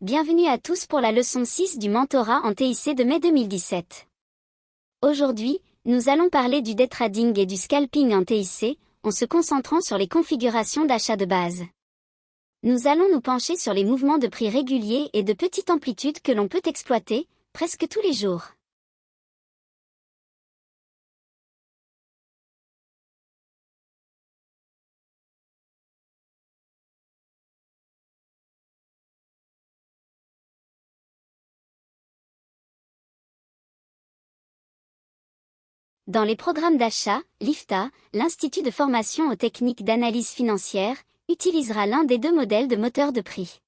Bienvenue à tous pour la leçon 6 du mentorat en TIC de mai 2017. Aujourd'hui, nous allons parler du day trading et du scalping en TIC, en se concentrant sur les configurations d'achat de base. Nous allons nous pencher sur les mouvements de prix réguliers et de petite amplitude que l'on peut exploiter, presque tous les jours. Dans les programmes d'achat, l'IFTA, l'Institut de formation aux techniques d'analyse financière, utilisera l'un des deux modèles de moteur de prix.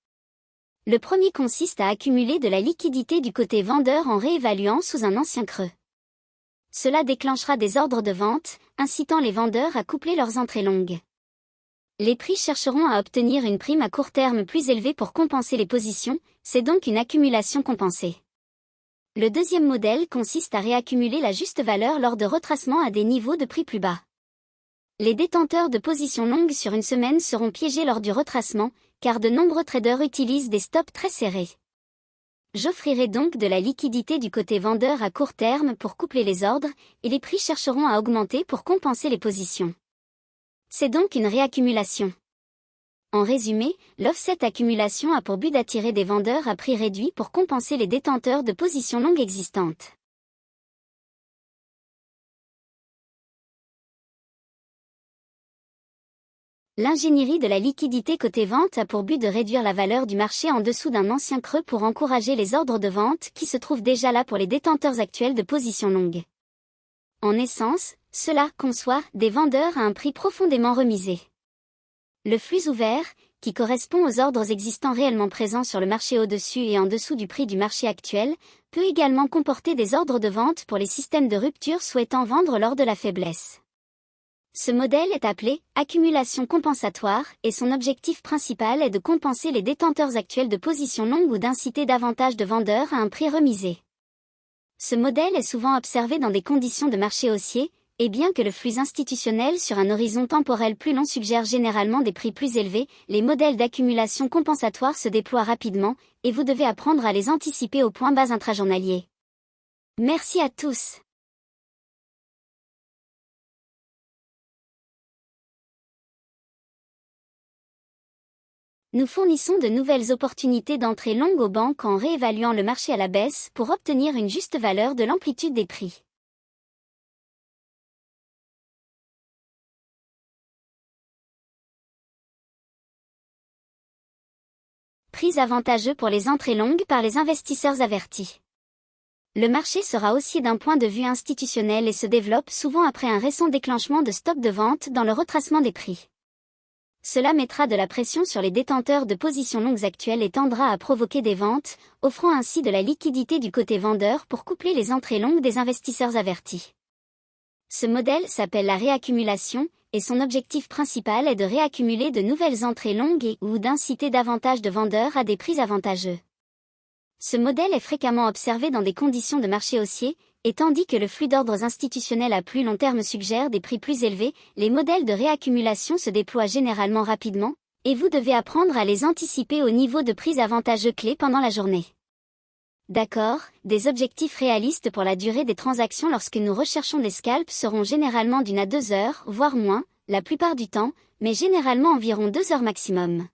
Le premier consiste à accumuler de la liquidité du côté vendeur en réévaluant sous un ancien creux. Cela déclenchera des ordres de vente, incitant les vendeurs à coupler leurs entrées longues. Les prix chercheront à obtenir une prime à court terme plus élevée pour compenser les positions, c'est donc une accumulation compensée. Le deuxième modèle consiste à réaccumuler la juste valeur lors de retracements à des niveaux de prix plus bas. Les détenteurs de positions longues sur une semaine seront piégés lors du retracement, car de nombreux traders utilisent des stops très serrés. J'offrirai donc de la liquidité du côté vendeur à court terme pour coupler les ordres, et les prix chercheront à augmenter pour compenser les positions. C'est donc une réaccumulation. En résumé, l'offset accumulation a pour but d'attirer des vendeurs à prix réduit pour compenser les détenteurs de positions longues existantes. L'ingénierie de la liquidité côté vente a pour but de réduire la valeur du marché en dessous d'un ancien creux pour encourager les ordres de vente qui se trouvent déjà là pour les détenteurs actuels de positions longues. En essence, cela conçoit des vendeurs à un prix profondément remisé. Le flux ouvert, qui correspond aux ordres existants réellement présents sur le marché au-dessus et en dessous du prix du marché actuel, peut également comporter des ordres de vente pour les systèmes de rupture souhaitant vendre lors de la faiblesse. Ce modèle est appelé accumulation compensatoire et son objectif principal est de compenser les détenteurs actuels de positions longues ou d'inciter davantage de vendeurs à un prix remisé. Ce modèle est souvent observé dans des conditions de marché haussier, et bien que le flux institutionnel sur un horizon temporel plus long suggère généralement des prix plus élevés, les modèles d'accumulation compensatoire se déploient rapidement, et vous devez apprendre à les anticiper au point bas intrajournalier. Merci à tous. Nous fournissons de nouvelles opportunités d'entrée longue aux banques en réévaluant le marché à la baisse pour obtenir une juste valeur de l'amplitude des prix. Prix avantageux pour les entrées longues par les investisseurs avertis. Le marché sera haussier d'un point de vue institutionnel et se développe souvent après un récent déclenchement de stock de vente dans le retracement des prix. Cela mettra de la pression sur les détenteurs de positions longues actuelles et tendra à provoquer des ventes, offrant ainsi de la liquidité du côté vendeur pour coupler les entrées longues des investisseurs avertis. Ce modèle s'appelle la réaccumulation, et son objectif principal est de réaccumuler de nouvelles entrées longues et ou d'inciter davantage de vendeurs à des prix avantageux. Ce modèle est fréquemment observé dans des conditions de marché haussier, et tandis que le flux d'ordres institutionnels à plus long terme suggère des prix plus élevés, les modèles de réaccumulation se déploient généralement rapidement, et vous devez apprendre à les anticiper au niveau de prix avantageux clés pendant la journée. D'accord, des objectifs réalistes pour la durée des transactions lorsque nous recherchons des scalps seront généralement d'1 à 2 heures, voire moins, la plupart du temps, mais généralement environ 2 heures maximum.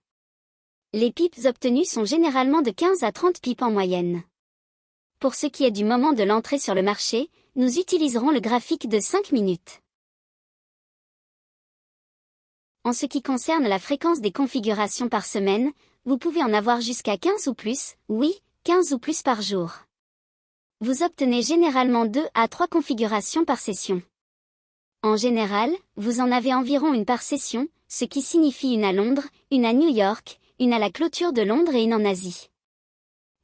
Les pips obtenus sont généralement de 15 à 30 pips en moyenne. Pour ce qui est du moment de l'entrée sur le marché, nous utiliserons le graphique de 5 minutes. En ce qui concerne la fréquence des configurations par semaine, vous pouvez en avoir jusqu'à 15 ou plus, oui, 15 ou plus par jour. Vous obtenez généralement 2 à 3 configurations par session. En général, vous en avez environ une par session, ce qui signifie une à Londres, une à New York, une à la clôture de Londres et une en Asie.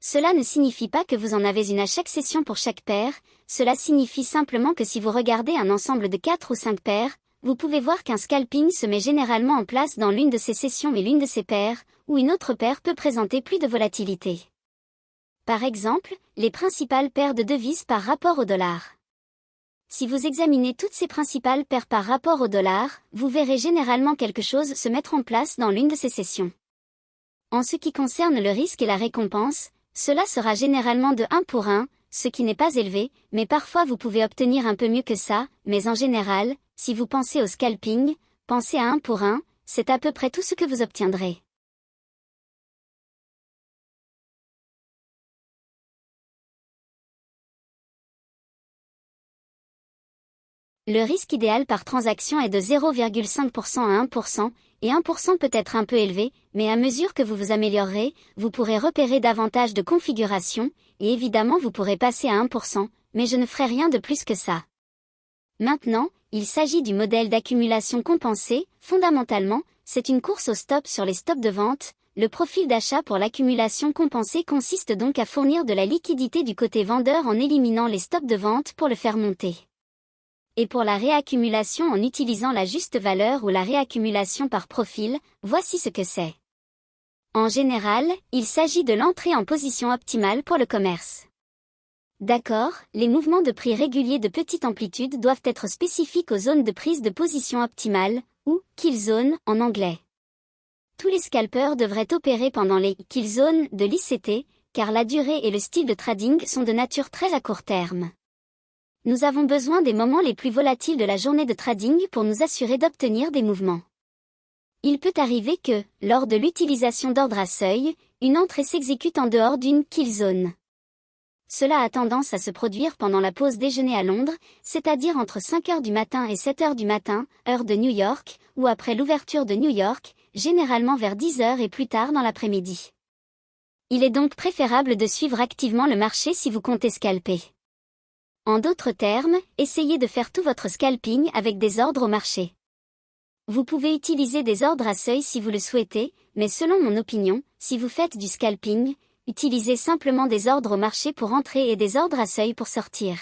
Cela ne signifie pas que vous en avez une à chaque session pour chaque paire, cela signifie simplement que si vous regardez un ensemble de 4 ou 5 paires, vous pouvez voir qu'un scalping se met généralement en place dans l'une de ces sessions et l'une de ces paires, ou une autre paire peut présenter plus de volatilité. Par exemple, les principales paires de devises par rapport au dollar. Si vous examinez toutes ces principales paires par rapport au dollar, vous verrez généralement quelque chose se mettre en place dans l'une de ces sessions. En ce qui concerne le risque et la récompense, cela sera généralement de 1 pour 1, ce qui n'est pas élevé, mais parfois vous pouvez obtenir un peu mieux que ça, mais en général, si vous pensez au scalping, pensez à 1 pour 1, c'est à peu près tout ce que vous obtiendrez. Le risque idéal par transaction est de 0,5% à 1%, et 1% peut être un peu élevé, mais à mesure que vous vous améliorerez, vous pourrez repérer davantage de configurations, et évidemment vous pourrez passer à 1%, mais je ne ferai rien de plus que ça. Maintenant, il s'agit du modèle d'accumulation compensée. Fondamentalement, c'est une course au stop sur les stops de vente. Le profil d'achat pour l'accumulation compensée consiste donc à fournir de la liquidité du côté vendeur en éliminant les stops de vente pour le faire monter. Et pour la réaccumulation en utilisant la juste valeur ou la réaccumulation par profil, voici ce que c'est. En général, il s'agit de l'entrée en position optimale pour le commerce. D'accord, les mouvements de prix réguliers de petite amplitude doivent être spécifiques aux zones de prise de position optimale, ou kill zone en anglais. Tous les scalpers devraient opérer pendant les kill zones de l'ICT, car la durée et le style de trading sont de nature très à court terme. Nous avons besoin des moments les plus volatiles de la journée de trading pour nous assurer d'obtenir des mouvements. Il peut arriver que, lors de l'utilisation d'ordres à seuil, une entrée s'exécute en dehors d'une kill zone. Cela a tendance à se produire pendant la pause déjeuner à Londres, c'est-à-dire entre 5 heures du matin et 7 heures du matin, heure de New York, ou après l'ouverture de New York, généralement vers 10 heures et plus tard dans l'après-midi. Il est donc préférable de suivre activement le marché si vous comptez scalper. En d'autres termes, essayez de faire tout votre scalping avec des ordres au marché. Vous pouvez utiliser des ordres à seuil si vous le souhaitez, mais selon mon opinion, si vous faites du scalping, utilisez simplement des ordres au marché pour entrer et des ordres à seuil pour sortir.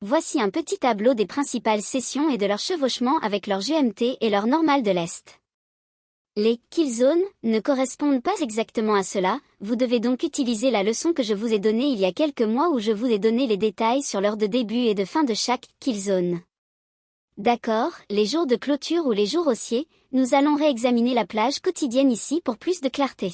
Voici un petit tableau des principales sessions et de leur chevauchement avec leur GMT et leur normal de l'Est. Les kill zones ne correspondent pas exactement à cela, vous devez donc utiliser la leçon que je vous ai donnée il y a quelques mois où je vous ai donné les détails sur l'heure de début et de fin de chaque kill zone. D'accord, les jours de clôture ou les jours haussiers, nous allons réexaminer la plage quotidienne ici pour plus de clarté.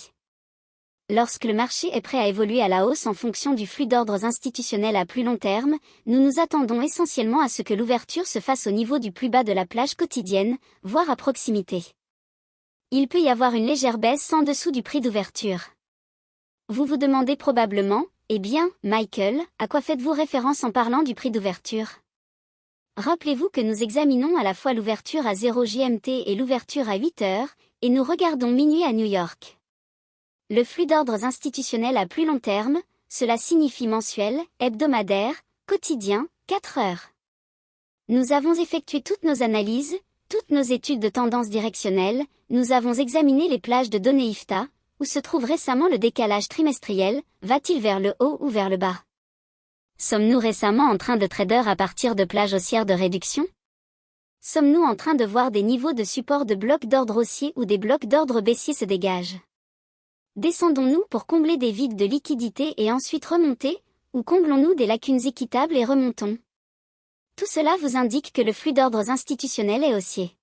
Lorsque le marché est prêt à évoluer à la hausse en fonction du flux d'ordres institutionnels à plus long terme, nous nous attendons essentiellement à ce que l'ouverture se fasse au niveau du plus bas de la plage quotidienne, voire à proximité. Il peut y avoir une légère baisse en dessous du prix d'ouverture. Vous vous demandez probablement, eh bien, Michael, à quoi faites-vous référence en parlant du prix d'ouverture? Rappelez-vous que nous examinons à la fois l'ouverture à 0 GMT et l'ouverture à 8 heures, et nous regardons minuit à New York. Le flux d'ordres institutionnels à plus long terme, cela signifie mensuel, hebdomadaire, quotidien, 4 heures. Nous avons effectué toutes nos analyses, toutes nos études de tendance directionnelle, nous avons examiné les plages de données IFTA, où se trouve récemment le décalage trimestriel, va-t-il vers le haut ou vers le bas? Sommes-nous récemment en train de trader à partir de plages haussières de réduction? Sommes-nous en train de voir des niveaux de support de blocs d'ordre haussier ou des blocs d'ordre baissier se dégagent? Descendons-nous pour combler des vides de liquidité et ensuite remonter, ou comblons-nous des lacunes équitables et remontons? Tout cela vous indique que le flux d'ordres institutionnels est haussier.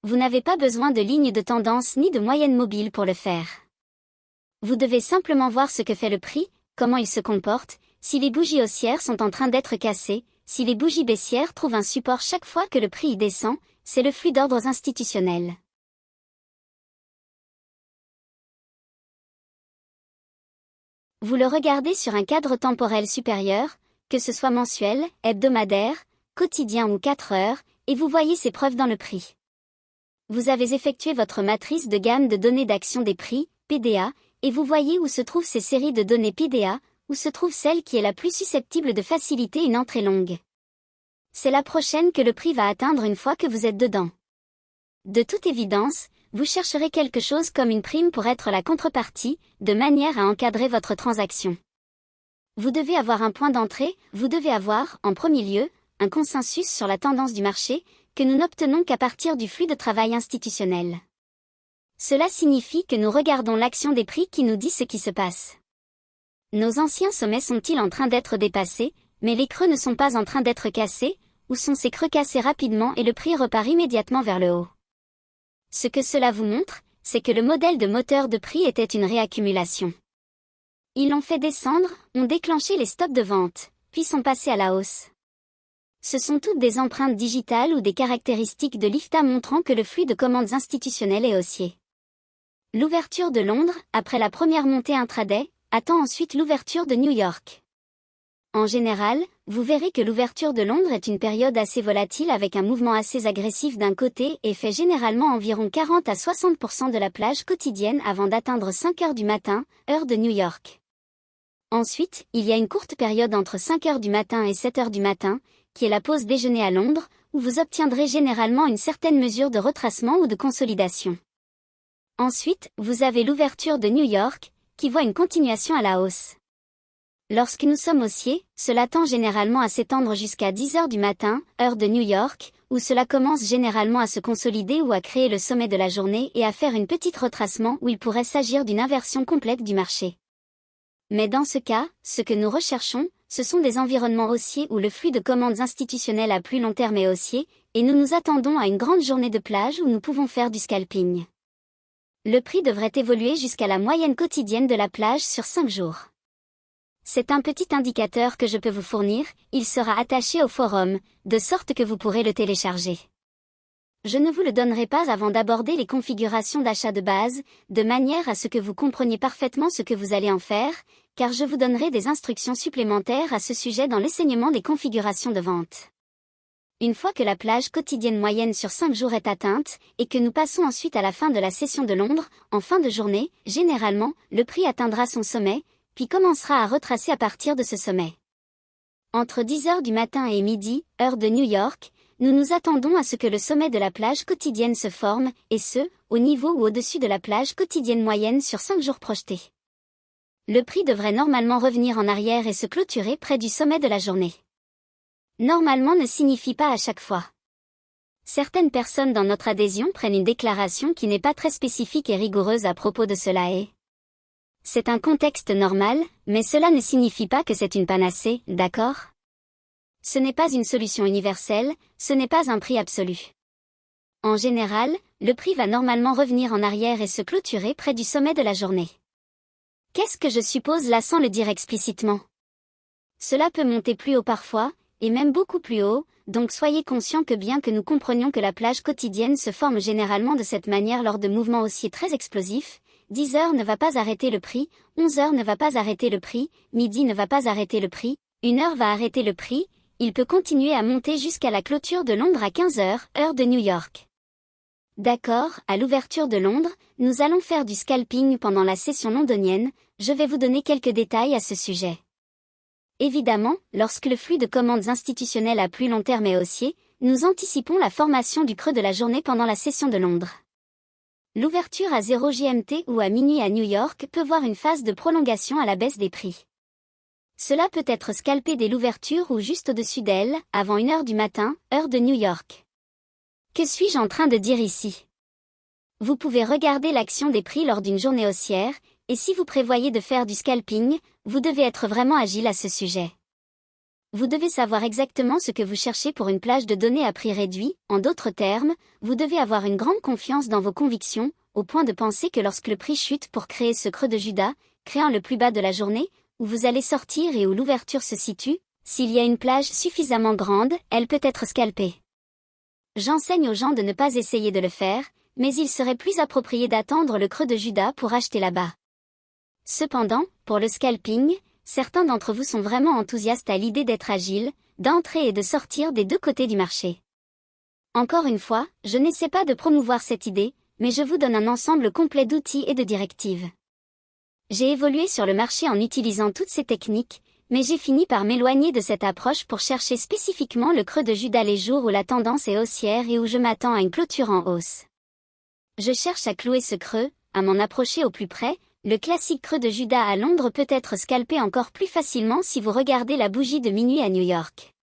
Vous n'avez pas besoin de lignes de tendance ni de moyenne mobile pour le faire. Vous devez simplement voir ce que fait le prix, comment il se comporte, si les bougies haussières sont en train d'être cassées, si les bougies baissières trouvent un support chaque fois que le prix y descend, c'est le flux d'ordres institutionnels. Vous le regardez sur un cadre temporel supérieur, que ce soit mensuel, hebdomadaire, quotidien ou 4 heures, et vous voyez ces preuves dans le prix. Vous avez effectué votre matrice de gamme de données d'action des prix, PDA, et vous voyez où se trouvent ces séries de données PDA, où se trouve celle qui est la plus susceptible de faciliter une entrée longue. C'est la prochaine que le prix va atteindre une fois que vous êtes dedans. De toute évidence, vous chercherez quelque chose comme une prime pour être la contrepartie, de manière à encadrer votre transaction. Vous devez avoir un point d'entrée, vous devez avoir, en premier lieu, un consensus sur la tendance du marché, que nous n'obtenons qu'à partir du flux de travail institutionnel. Cela signifie que nous regardons l'action des prix qui nous dit ce qui se passe. Nos anciens sommets sont-ils en train d'être dépassés, mais les creux ne sont pas en train d'être cassés, ou sont ces creux cassés rapidement et le prix repart immédiatement vers le haut? Ce que cela vous montre, c'est que le modèle de moteur de prix était une réaccumulation. Ils l'ont fait descendre, ont déclenché les stops de vente, puis sont passés à la hausse. Ce sont toutes des empreintes digitales ou des caractéristiques de l'IFTA montrant que le flux de commandes institutionnelles est haussier. L'ouverture de Londres, après la première montée intraday, attend ensuite l'ouverture de New York. En général, vous verrez que l'ouverture de Londres est une période assez volatile avec un mouvement assez agressif d'un côté et fait généralement environ 40 à 60% de la plage quotidienne avant d'atteindre 5 heures du matin, heure de New York. Ensuite, il y a une courte période entre 5 heures du matin et 7 heures du matin, qui est la pause déjeuner à Londres, où vous obtiendrez généralement une certaine mesure de retracement ou de consolidation. Ensuite, vous avez l'ouverture de New York, qui voit une continuation à la hausse. Lorsque nous sommes haussiers, cela tend généralement à s'étendre jusqu'à 10 heures du matin, heure de New York, où cela commence généralement à se consolider ou à créer le sommet de la journée et à faire une petite retracement où il pourrait s'agir d'une inversion complète du marché. Mais dans ce cas, ce que nous recherchons, ce sont des environnements haussiers où le flux de commandes institutionnelles à plus long terme est haussier, et nous nous attendons à une grande journée de plage où nous pouvons faire du scalping. Le prix devrait évoluer jusqu'à la moyenne quotidienne de la plage sur 5 jours. C'est un petit indicateur que je peux vous fournir, il sera attaché au forum, de sorte que vous pourrez le télécharger. Je ne vous le donnerai pas avant d'aborder les configurations d'achat de base, de manière à ce que vous compreniez parfaitement ce que vous allez en faire, car je vous donnerai des instructions supplémentaires à ce sujet dans l'enseignement des configurations de vente. Une fois que la plage quotidienne moyenne sur 5 jours est atteinte, et que nous passons ensuite à la fin de la session de Londres, en fin de journée, généralement, le prix atteindra son sommet, puis commencera à retracer à partir de ce sommet. Entre 10 heures du matin et midi, heure de New York, nous nous attendons à ce que le sommet de la plage quotidienne se forme, et ce, au niveau ou au-dessus de la plage quotidienne moyenne sur 5 jours projetés. Le prix devrait normalement revenir en arrière et se clôturer près du sommet de la journée. Normalement ne signifie pas à chaque fois. Certaines personnes dans notre adhésion prennent une déclaration qui n'est pas très spécifique et rigoureuse à propos de cela et c'est un contexte normal, mais cela ne signifie pas que c'est une panacée, d'accord? Ce n'est pas une solution universelle, ce n'est pas un prix absolu. En général, le prix va normalement revenir en arrière et se clôturer près du sommet de la journée. Qu'est-ce que je suppose là sans le dire explicitement? Cela peut monter plus haut parfois, et même beaucoup plus haut, donc soyez conscients que bien que nous comprenions que la plage quotidienne se forme généralement de cette manière lors de mouvements haussiers très explosifs, 10 heures ne va pas arrêter le prix, 11 heures ne va pas arrêter le prix, midi ne va pas arrêter le prix, 1 heure va arrêter le prix, il peut continuer à monter jusqu'à la clôture de Londres à 15 heures, heure de New York. D'accord, à l'ouverture de Londres, nous allons faire du scalping pendant la session londonienne, je vais vous donner quelques détails à ce sujet. Évidemment, lorsque le flux de commandes institutionnelles à plus long terme est haussier, nous anticipons la formation du creux de la journée pendant la session de Londres. L'ouverture à 0 GMT ou à minuit à New York peut voir une phase de prolongation à la baisse des prix. Cela peut être scalpé dès l'ouverture ou juste au-dessus d'elle, avant 1 heure du matin, heure de New York. Que suis-je en train de dire ici? Vous pouvez regarder l'action des prix lors d'une journée haussière, et si vous prévoyez de faire du scalping, vous devez être vraiment agile à ce sujet. Vous devez savoir exactement ce que vous cherchez pour une plage de données à prix réduit, en d'autres termes, vous devez avoir une grande confiance dans vos convictions, au point de penser que lorsque le prix chute pour créer ce creux de Judas, créant le plus bas de la journée, où vous allez sortir et où l'ouverture se situe, s'il y a une plage suffisamment grande, elle peut être scalpée. J'enseigne aux gens de ne pas essayer de le faire, mais il serait plus approprié d'attendre le creux de Judas pour acheter là-bas. Cependant, pour le scalping, certains d'entre vous sont vraiment enthousiastes à l'idée d'être agile, d'entrer et de sortir des deux côtés du marché. Encore une fois, je n'essaie pas de promouvoir cette idée, mais je vous donne un ensemble complet d'outils et de directives. J'ai évolué sur le marché en utilisant toutes ces techniques, mais j'ai fini par m'éloigner de cette approche pour chercher spécifiquement le creux de Judas les jours où la tendance est haussière et où je m'attends à une clôture en hausse. Je cherche à clouer ce creux, à m'en approcher au plus près. Le classique creux de Judas à Londres peut être scalpé encore plus facilement si vous regardez la bougie de minuit à New York.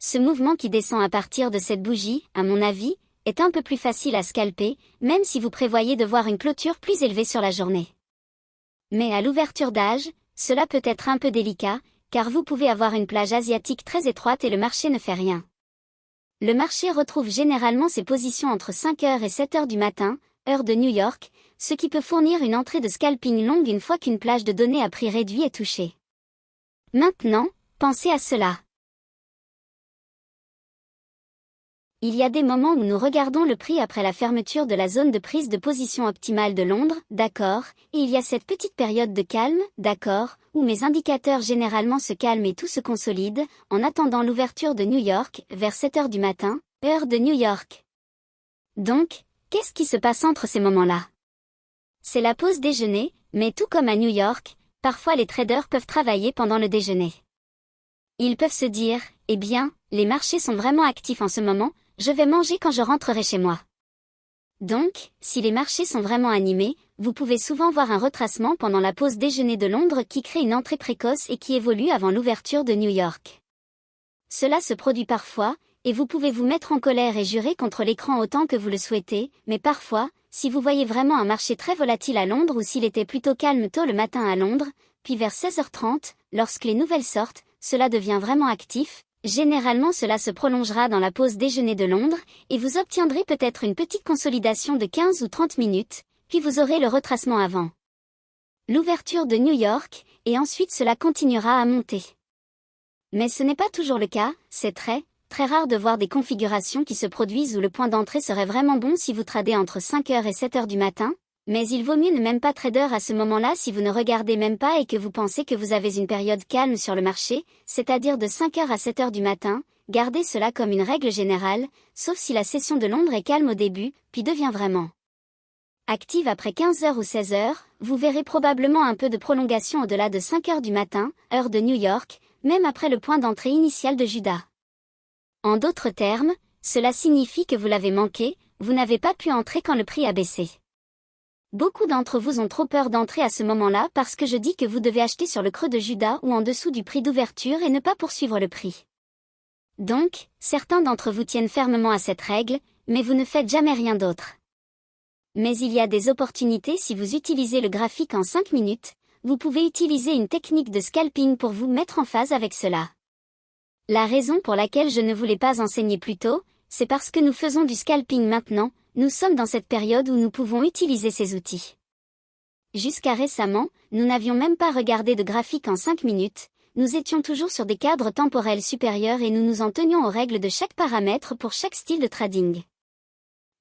Ce mouvement qui descend à partir de cette bougie, à mon avis, est un peu plus facile à scalper, même si vous prévoyez de voir une clôture plus élevée sur la journée. Mais à l'ouverture d'âge, cela peut être un peu délicat, car vous pouvez avoir une plage asiatique très étroite et le marché ne fait rien. Le marché retrouve généralement ses positions entre 5 heures et 7 heures du matin, heure de New York, ce qui peut fournir une entrée de scalping longue une fois qu'une plage de données à prix réduit est touchée. Maintenant, pensez à cela. Il y a des moments où nous regardons le prix après la fermeture de la zone de prise de position optimale de Londres, d'accord, et il y a cette petite période de calme, d'accord, où mes indicateurs généralement se calment et tout se consolide, en attendant l'ouverture de New York, vers 7 heures du matin, heure de New York. Donc, qu'est-ce qui se passe entre ces moments-là? C'est la pause déjeuner, mais tout comme à New York, parfois les traders peuvent travailler pendant le déjeuner. Ils peuvent se dire, eh bien, les marchés sont vraiment actifs en ce moment, je vais manger quand je rentrerai chez moi. Donc, si les marchés sont vraiment animés, vous pouvez souvent voir un retracement pendant la pause déjeuner de Londres qui crée une entrée précoce et qui évolue avant l'ouverture de New York. Cela se produit parfois, et vous pouvez vous mettre en colère et jurer contre l'écran autant que vous le souhaitez, mais parfois, si vous voyez vraiment un marché très volatile à Londres ou s'il était plutôt calme tôt le matin à Londres, puis vers 16h30, lorsque les nouvelles sortent, cela devient vraiment actif. Généralement cela se prolongera dans la pause déjeuner de Londres, et vous obtiendrez peut-être une petite consolidation de 15 ou 30 minutes, puis vous aurez le retracement avant l'ouverture de New York, et ensuite cela continuera à monter. Mais ce n'est pas toujours le cas, c'est très rare de voir des configurations qui se produisent où le point d'entrée serait vraiment bon si vous tradez entre 5h et 7h du matin, mais il vaut mieux ne même pas trader à ce moment-là si vous ne regardez même pas et que vous pensez que vous avez une période calme sur le marché, c'est-à-dire de 5h à 7h du matin, gardez cela comme une règle générale, sauf si la session de Londres est calme au début, puis devient vraiment active après 15h ou 16h, vous verrez probablement un peu de prolongation au-delà de 5h du matin, heure de New York, même après le point d'entrée initial de Judas. En d'autres termes, cela signifie que vous l'avez manqué, vous n'avez pas pu entrer quand le prix a baissé. Beaucoup d'entre vous ont trop peur d'entrer à ce moment-là parce que je dis que vous devez acheter sur le creux de Judas ou en dessous du prix d'ouverture et ne pas poursuivre le prix. Donc, certains d'entre vous tiennent fermement à cette règle, mais vous ne faites jamais rien d'autre. Mais il y a des opportunités si vous utilisez le graphique en 5 minutes, vous pouvez utiliser une technique de scalping pour vous mettre en phase avec cela. La raison pour laquelle je ne voulais pas enseigner plus tôt, c'est parce que nous faisons du scalping maintenant, nous sommes dans cette période où nous pouvons utiliser ces outils. Jusqu'à récemment, nous n'avions même pas regardé de graphique en 5 minutes, nous étions toujours sur des cadres temporels supérieurs et nous nous en tenions aux règles de chaque paramètre pour chaque style de trading.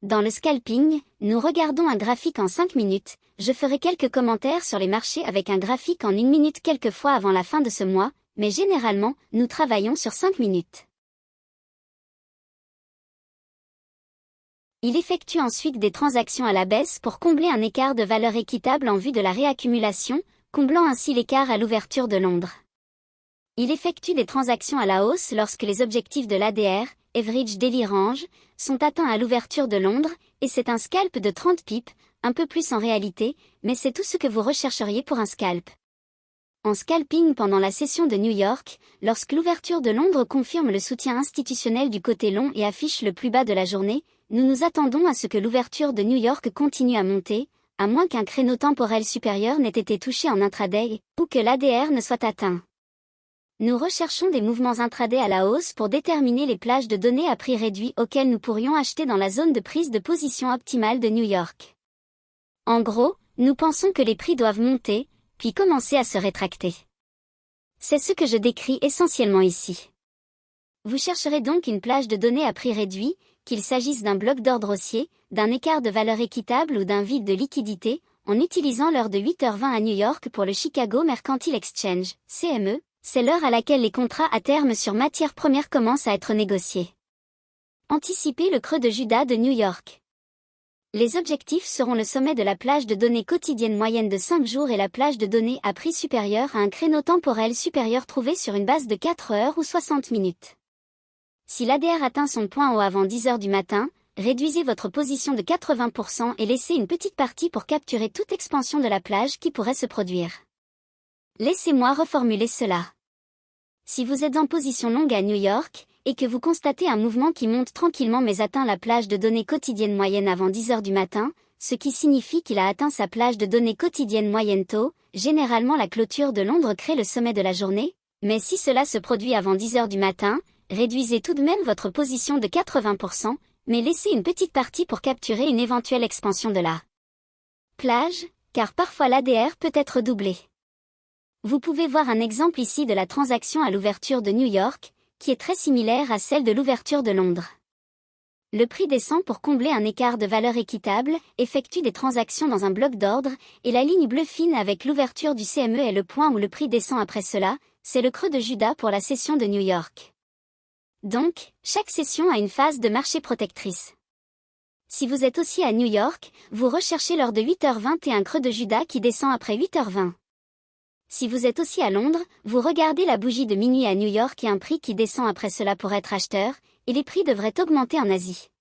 Dans le scalping, nous regardons un graphique en 5 minutes, je ferai quelques commentaires sur les marchés avec un graphique en 1 minute quelquefois avant la fin de ce mois, mais généralement, nous travaillons sur 5 minutes. Il effectue ensuite des transactions à la baisse pour combler un écart de valeur équitable en vue de la réaccumulation, comblant ainsi l'écart à l'ouverture de Londres. Il effectue des transactions à la hausse lorsque les objectifs de l'ADR, Average Daily Range, sont atteints à l'ouverture de Londres, et c'est un scalp de 30 pips, un peu plus en réalité, mais c'est tout ce que vous rechercheriez pour un scalp. En scalping pendant la session de New York, lorsque l'ouverture de Londres confirme le soutien institutionnel du côté long et affiche le plus bas de la journée, nous nous attendons à ce que l'ouverture de New York continue à monter, à moins qu'un créneau temporel supérieur n'ait été touché en intraday, ou que l'ADR ne soit atteint. Nous recherchons des mouvements intraday à la hausse pour déterminer les plages de données à prix réduit auxquelles nous pourrions acheter dans la zone de prise de position optimale de New York. En gros, nous pensons que les prix doivent monter, puis commencer à se rétracter. C'est ce que je décris essentiellement ici. Vous chercherez donc une plage de données à prix réduit, qu'il s'agisse d'un bloc d'ordre haussier, d'un écart de valeur équitable ou d'un vide de liquidité, en utilisant l'heure de 8h20 à New York pour le Chicago Mercantile Exchange, CME, c'est l'heure à laquelle les contrats à terme sur matières premières commencent à être négociés. Anticipez le creux de Judas de New York. Les objectifs seront le sommet de la plage de données quotidienne moyenne de 5 jours et la plage de données à prix supérieur à un créneau temporel supérieur trouvé sur une base de 4 heures ou 60 minutes. Si l'ADR atteint son point haut avant 10h du matin, réduisez votre position de 80% et laissez une petite partie pour capturer toute expansion de la plage qui pourrait se produire. Laissez-moi reformuler cela. Si vous êtes en position longue à New York, et que vous constatez un mouvement qui monte tranquillement mais atteint la plage de données quotidienne moyenne avant 10h du matin, ce qui signifie qu'il a atteint sa plage de données quotidienne moyenne tôt, généralement la clôture de Londres crée le sommet de la journée, mais si cela se produit avant 10h du matin, réduisez tout de même votre position de 80%, mais laissez une petite partie pour capturer une éventuelle expansion de la plage, car parfois l'ADR peut être doublé. Vous pouvez voir un exemple ici de la transaction à l'ouverture de New York, qui est très similaire à celle de l'ouverture de Londres. Le prix descend pour combler un écart de valeur équitable, effectue des transactions dans un bloc d'ordre, et la ligne bleue fine avec l'ouverture du CME est le point où le prix descend après cela, c'est le creux de Judas pour la session de New York. Donc, chaque session a une phase de marché protectrice. Si vous êtes aussi à New York, vous recherchez lors de 8h20 et un creux de Judas qui descend après 8h20. Si vous êtes aussi à Londres, vous regardez la bougie de minuit à New York et un prix qui descend après cela pour être acheteur, et les prix devraient augmenter en Asie.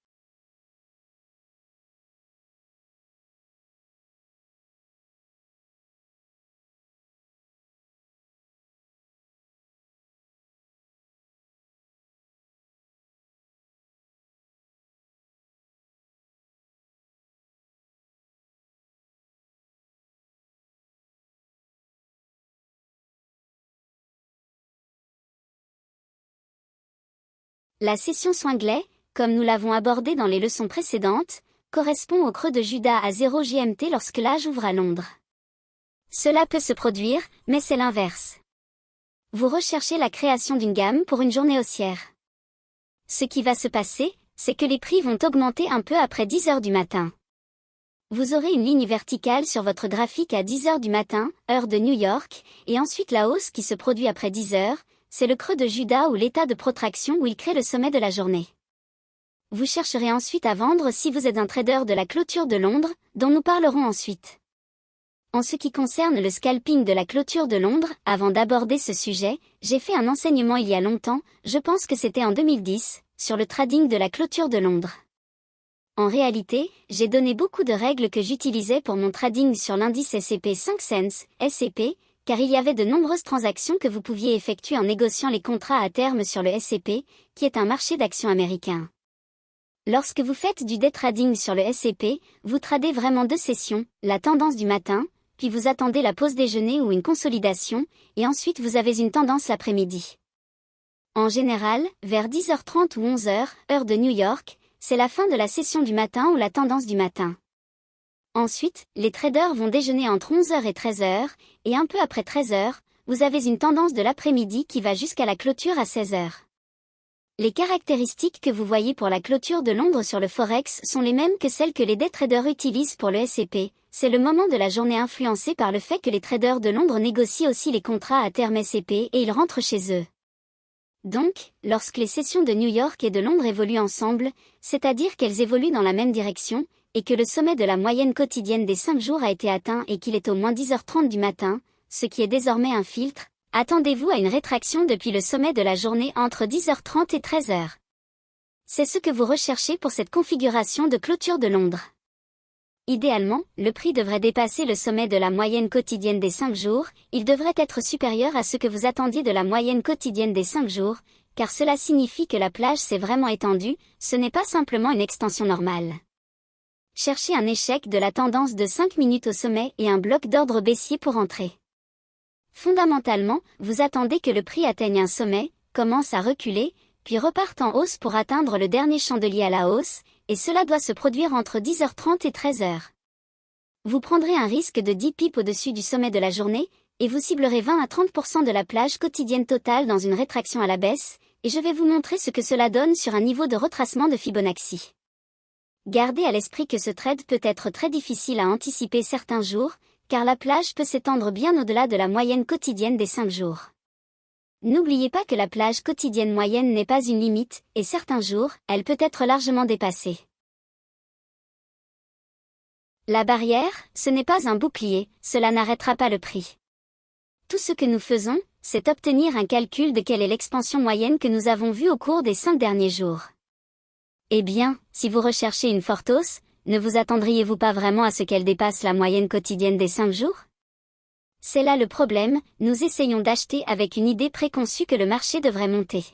La session Swingley, comme nous l'avons abordé dans les leçons précédentes, correspond au creux de Judas à 0 GMT lorsque l'âge ouvre à Londres. Cela peut se produire, mais c'est l'inverse. Vous recherchez la création d'une gamme pour une journée haussière. Ce qui va se passer, c'est que les prix vont augmenter un peu après 10 heures du matin. Vous aurez une ligne verticale sur votre graphique à 10 heures du matin, heure de New York, et ensuite la hausse qui se produit après 10 heures, c'est le creux de Judas ou l'état de protraction où il crée le sommet de la journée. Vous chercherez ensuite à vendre si vous êtes un trader de la clôture de Londres, dont nous parlerons ensuite. En ce qui concerne le scalping de la clôture de Londres, avant d'aborder ce sujet, j'ai fait un enseignement il y a longtemps, je pense que c'était en 2010, sur le trading de la clôture de Londres. En réalité, j'ai donné beaucoup de règles que j'utilisais pour mon trading sur l'indice S&P 500, SCP, car il y avait de nombreuses transactions que vous pouviez effectuer en négociant les contrats à terme sur le SCP, qui est un marché d'actions américain. Lorsque vous faites du day trading sur le SCP, vous tradez vraiment deux sessions, la tendance du matin, puis vous attendez la pause déjeuner ou une consolidation, et ensuite vous avez une tendance l'après-midi. En général, vers 10h30 ou 11h, heure de New York, c'est la fin de la session du matin ou la tendance du matin. Ensuite, les traders vont déjeuner entre 11h et 13h, et un peu après 13h, vous avez une tendance de l'après-midi qui va jusqu'à la clôture à 16h. Les caractéristiques que vous voyez pour la clôture de Londres sur le Forex sont les mêmes que celles que les day traders utilisent pour le SCP, c'est le moment de la journée influencé par le fait que les traders de Londres négocient aussi les contrats à terme SCP et ils rentrent chez eux. Donc, lorsque les sessions de New York et de Londres évoluent ensemble, c'est-à-dire qu'elles évoluent dans la même direction, et que le sommet de la moyenne quotidienne des 5 jours a été atteint et qu'il est au moins 10h30 du matin, ce qui est désormais un filtre, attendez-vous à une rétraction depuis le sommet de la journée entre 10h30 et 13h. C'est ce que vous recherchez pour cette configuration de clôture de Londres. Idéalement, le prix devrait dépasser le sommet de la moyenne quotidienne des 5 jours, il devrait être supérieur à ce que vous attendiez de la moyenne quotidienne des 5 jours, car cela signifie que la plage s'est vraiment étendue, ce n'est pas simplement une extension normale. Cherchez un échec de la tendance de 5 minutes au sommet et un bloc d'ordre baissier pour entrer. Fondamentalement, vous attendez que le prix atteigne un sommet, commence à reculer, puis reparte en hausse pour atteindre le dernier chandelier à la hausse, et cela doit se produire entre 10h30 et 13h. Vous prendrez un risque de 10 pips au-dessus du sommet de la journée, et vous ciblerez 20 à 30% de la plage quotidienne totale dans une rétraction à la baisse, et je vais vous montrer ce que cela donne sur un niveau de retracement de Fibonacci. Gardez à l'esprit que ce trade peut être très difficile à anticiper certains jours, car la plage peut s'étendre bien au-delà de la moyenne quotidienne des 5 jours. N'oubliez pas que la plage quotidienne moyenne n'est pas une limite, et certains jours, elle peut être largement dépassée. La barrière, ce n'est pas un bouclier, cela n'arrêtera pas le prix. Tout ce que nous faisons, c'est obtenir un calcul de quelle est l'expansion moyenne que nous avons vue au cours des 5 derniers jours. Eh bien, si vous recherchez une forte hausse, ne vous attendriez-vous pas vraiment à ce qu'elle dépasse la moyenne quotidienne des 5 jours? C'est là le problème, nous essayons d'acheter avec une idée préconçue que le marché devrait monter.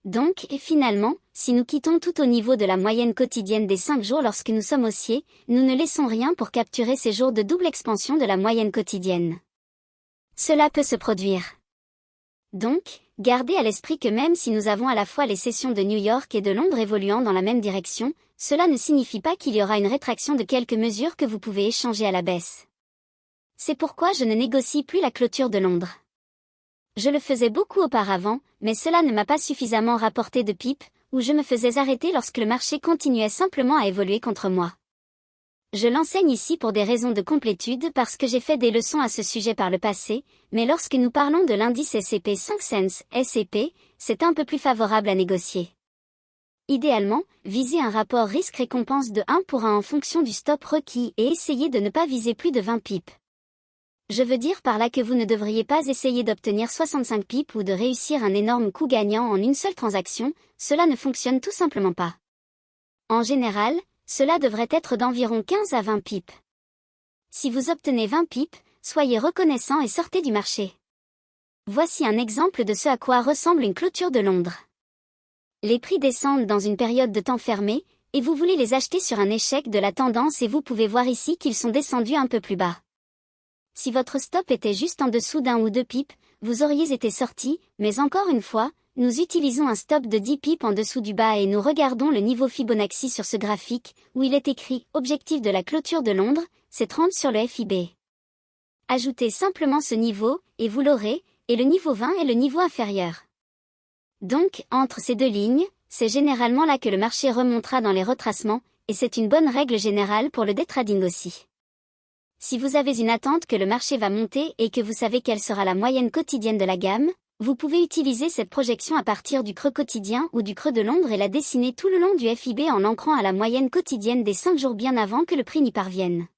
Donc, et finalement, si nous quittons tout au niveau de la moyenne quotidienne des 5 jours lorsque nous sommes haussiers, nous ne laissons rien pour capturer ces jours de double expansion de la moyenne quotidienne. Cela peut se produire. Donc, gardez à l'esprit que même si nous avons à la fois les sessions de New York et de Londres évoluant dans la même direction, cela ne signifie pas qu'il y aura une rétraction de quelques mesures que vous pouvez échanger à la baisse. C'est pourquoi je ne négocie plus la clôture de Londres. Je le faisais beaucoup auparavant, mais cela ne m'a pas suffisamment rapporté de pipe, ou je me faisais arrêter lorsque le marché continuait simplement à évoluer contre moi. Je l'enseigne ici pour des raisons de complétude parce que j'ai fait des leçons à ce sujet par le passé, mais lorsque nous parlons de l'indice S&P 500 SCP, c'est un peu plus favorable à négocier. Idéalement, visez un rapport risque-récompense de 1 pour 1 en fonction du stop requis et essayez de ne pas viser plus de 20 pips. Je veux dire par là que vous ne devriez pas essayer d'obtenir 65 pips ou de réussir un énorme coup gagnant en une seule transaction, cela ne fonctionne tout simplement pas. En général, cela devrait être d'environ 15 à 20 pips. Si vous obtenez 20 pips, soyez reconnaissant et sortez du marché. Voici un exemple de ce à quoi ressemble une clôture de Londres. Les prix descendent dans une période de temps fermée, et vous voulez les acheter sur un échec de la tendance et vous pouvez voir ici qu'ils sont descendus un peu plus bas. Si votre stop était juste en dessous d'1 ou 2 pips, vous auriez été sorti, mais encore une fois, nous utilisons un stop de 10 pips en dessous du bas et nous regardons le niveau Fibonacci sur ce graphique, où il est écrit « Objectif de la clôture de Londres », c'est 30 sur le FIB. Ajoutez simplement ce niveau, et vous l'aurez, et le niveau 20 est le niveau inférieur. Donc, entre ces deux lignes, c'est généralement là que le marché remontera dans les retracements, et c'est une bonne règle générale pour le day trading aussi. Si vous avez une attente que le marché va monter et que vous savez quelle sera la moyenne quotidienne de la gamme, vous pouvez utiliser cette projection à partir du creux quotidien ou du creux de Londres et la dessiner tout le long du FIB en l'ancrant à la moyenne quotidienne des 5 jours bien avant que le prix n'y parvienne.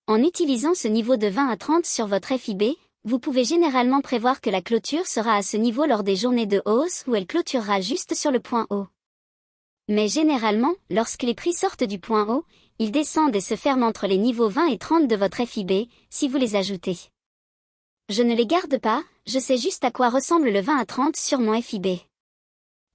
En utilisant ce niveau de 20 à 30 sur votre FIB, vous pouvez généralement prévoir que la clôture sera à ce niveau lors des journées de hausse où elle clôturera juste sur le point haut. Mais généralement, lorsque les prix sortent du point haut, ils descendent et se ferment entre les niveaux 20 et 30 de votre FIB, si vous les ajoutez. Je ne les garde pas, je sais juste à quoi ressemble le 20 à 30 sur mon FIB.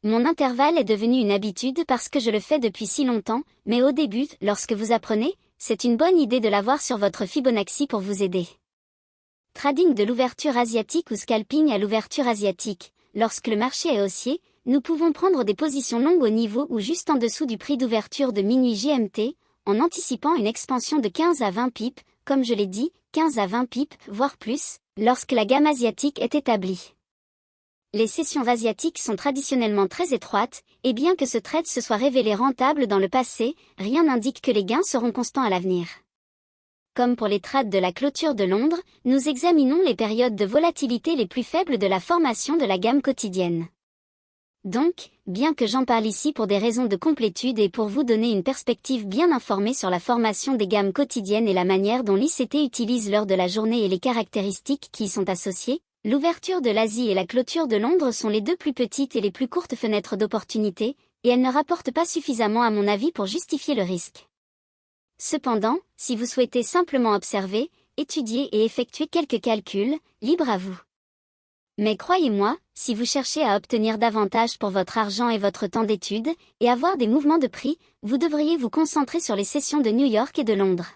Mon intervalle est devenu une habitude parce que je le fais depuis si longtemps, mais au début, lorsque vous apprenez, c'est une bonne idée de l'avoir sur votre Fibonacci pour vous aider. Trading de l'ouverture asiatique ou scalping à l'ouverture asiatique. Lorsque le marché est haussier, nous pouvons prendre des positions longues au niveau ou juste en dessous du prix d'ouverture de minuit GMT, en anticipant une expansion de 15 à 20 pips, comme je l'ai dit, 15 à 20 pips, voire plus, lorsque la gamme asiatique est établie. Les sessions asiatiques sont traditionnellement très étroites, et bien que ce trade se soit révélé rentable dans le passé, rien n'indique que les gains seront constants à l'avenir. Comme pour les trades de la clôture de Londres, nous examinons les périodes de volatilité les plus faibles de la formation de la gamme quotidienne. Donc, bien que j'en parle ici pour des raisons de complétude et pour vous donner une perspective bien informée sur la formation des gammes quotidiennes et la manière dont l'ICT utilise l'heure de la journée et les caractéristiques qui y sont associées, l'ouverture de l'Asie et la clôture de Londres sont les deux plus petites et les plus courtes fenêtres d'opportunité, et elles ne rapportent pas suffisamment à mon avis pour justifier le risque. Cependant, si vous souhaitez simplement observer, étudier et effectuer quelques calculs, libre à vous. Mais croyez-moi, si vous cherchez à obtenir davantage pour votre argent et votre temps d'étude, et avoir des mouvements de prix, vous devriez vous concentrer sur les sessions de New York et de Londres.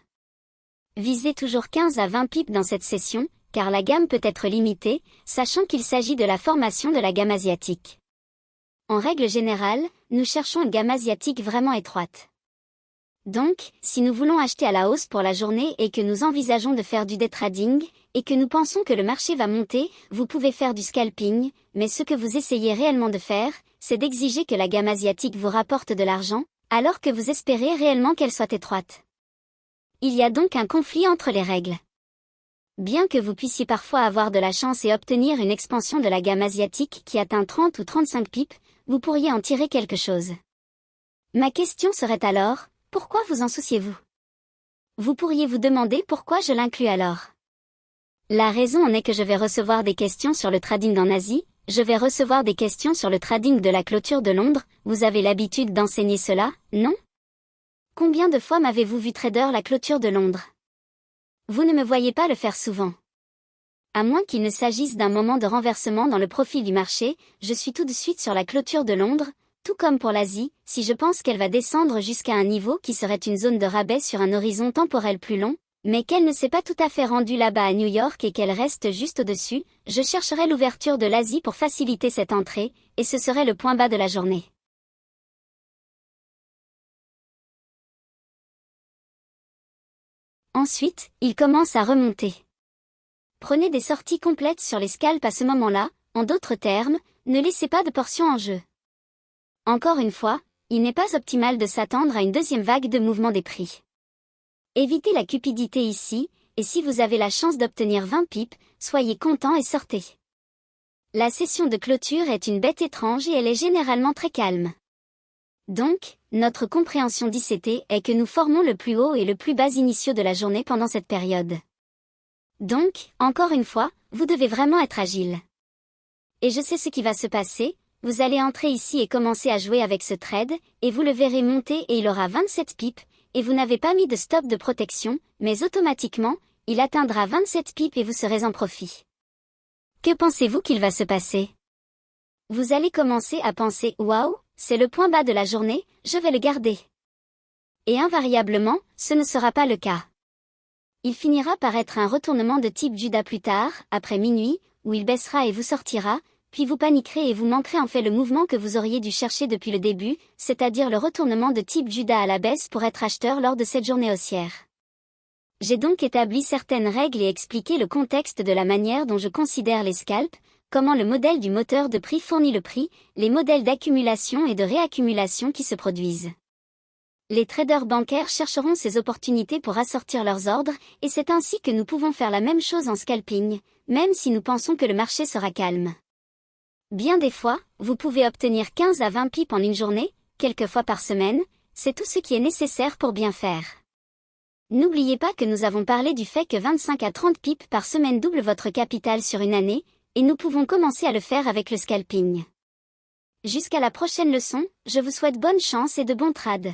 Visez toujours 15 à 20 pips dans cette session, car la gamme peut être limitée, sachant qu'il s'agit de la formation de la gamme asiatique. En règle générale, nous cherchons une gamme asiatique vraiment étroite. Donc, si nous voulons acheter à la hausse pour la journée et que nous envisageons de faire du day trading, et que nous pensons que le marché va monter, vous pouvez faire du scalping, mais ce que vous essayez réellement de faire, c'est d'exiger que la gamme asiatique vous rapporte de l'argent, alors que vous espérez réellement qu'elle soit étroite. Il y a donc un conflit entre les règles. Bien que vous puissiez parfois avoir de la chance et obtenir une expansion de la gamme asiatique qui atteint 30 ou 35 pips, vous pourriez en tirer quelque chose. Ma question serait alors, pourquoi vous en souciez-vous? Vous pourriez vous demander pourquoi je l'inclus alors. La raison en est que je vais recevoir des questions sur le trading en Asie, je vais recevoir des questions sur le trading de la clôture de Londres, vous avez l'habitude d'enseigner cela, non? Combien de fois m'avez-vous vu trader la clôture de Londres? Vous ne me voyez pas le faire souvent. À moins qu'il ne s'agisse d'un moment de renversement dans le profil du marché, je suis tout de suite sur la clôture de Londres, tout comme pour l'Asie, si je pense qu'elle va descendre jusqu'à un niveau qui serait une zone de rabais sur un horizon temporel plus long, Mais qu'elle ne s'est pas tout à fait rendue là-bas à New York et qu'elle reste juste au-dessus, je chercherai l'ouverture de l'Asie pour faciliter cette entrée, et ce serait le point bas de la journée. Ensuite, il commence à remonter. Prenez des sorties complètes sur les scalps à ce moment-là, en d'autres termes, ne laissez pas de portion en jeu. Encore une fois, il n'est pas optimal de s'attendre à une deuxième vague de mouvement des prix. Évitez la cupidité ici, et si vous avez la chance d'obtenir 20 pips, soyez content et sortez. La session de clôture est une bête étrange et elle est généralement très calme. Donc, notre compréhension d'ICT est que nous formons le plus haut et le plus bas initiaux de la journée pendant cette période. Donc, encore une fois, vous devez vraiment être agile. Et je sais ce qui va se passer, vous allez entrer ici et commencer à jouer avec ce trade, et vous le verrez monter et il aura 27 pips, et vous n'avez pas mis de stop de protection, mais automatiquement, il atteindra 27 pips et vous serez en profit. Que pensez-vous qu'il va se passer? Vous allez commencer à penser « Waouh, c'est le point bas de la journée, je vais le garder ». Et invariablement, ce ne sera pas le cas. Il finira par être un retournement de type Judas plus tard, après minuit, où il baissera et vous sortira, puis vous paniquerez et vous manquerez en fait le mouvement que vous auriez dû chercher depuis le début, c'est-à-dire le retournement de type Judas à la baisse pour être acheteur lors de cette journée haussière. J'ai donc établi certaines règles et expliqué le contexte de la manière dont je considère les scalps, comment le modèle du moteur de prix fournit le prix, les modèles d'accumulation et de réaccumulation qui se produisent. Les traders bancaires chercheront ces opportunités pour assortir leurs ordres, et c'est ainsi que nous pouvons faire la même chose en scalping, même si nous pensons que le marché sera calme. Bien des fois, vous pouvez obtenir 15 à 20 pips en une journée, quelques fois par semaine, c'est tout ce qui est nécessaire pour bien faire. N'oubliez pas que nous avons parlé du fait que 25 à 30 pips par semaine doublent votre capital sur une année, et nous pouvons commencer à le faire avec le scalping. Jusqu'à la prochaine leçon, je vous souhaite bonne chance et de bons trades.